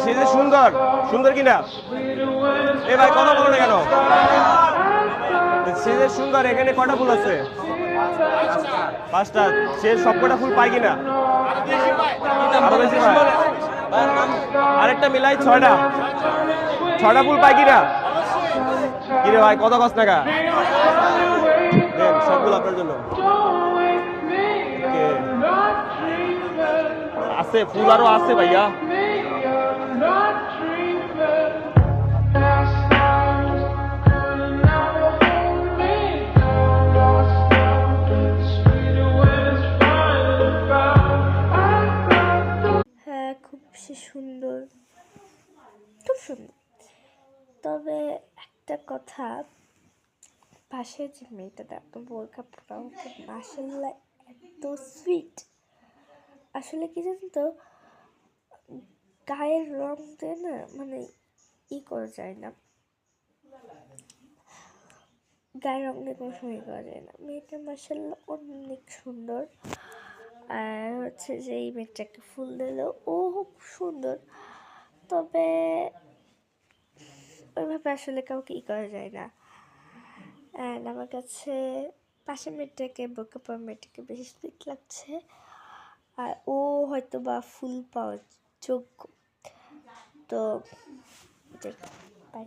সে যে সুন্দর সুন্দর কিনা এ ভাই কথা বলো না কেন সে যে সুন্দর এখানে কটা ফুল আছে 5টা সে সবকটা ফুল পায় কিনা আরো বেশি পায় আরেকটা মিলাই 6টা ফুল পায় কিনা কিরে ভাই কত কষ্ট টাকা দেন সবগুলো আপনার জন্য আছে ফুল আরো আছে ভাইয়া হ্যাঁ খুব সুন্দর, খুব সুন্দর। তবে একটা কথা, পাশের যে মেয়েটা দেখতো বোরকা পরা মাশাআল্লাহ এত সুইট। আসলে কি জানেন তো, গায়ের রং দিয়ে না মানে করা যায় না, গায়ের রং দিয়ে কোনো সময় করা যায় না। মেয়েটা মাশাআল্লাহ অনেক সুন্দর। আর হচ্ছে যে এই মেয়েটাকে ফুল দিল, ও খুব সুন্দর। তবে ওইভাবে আসলে কাউকে করা যায় না। অ্যান্ড আমার কাছে পাশের মেয়েটাকে বোরকা পরা মেয়েটাকে বেশি সুইট লাগছে। আর ও হয়তো বা ফুল পাওয়ার যোগ্য। তো বাই।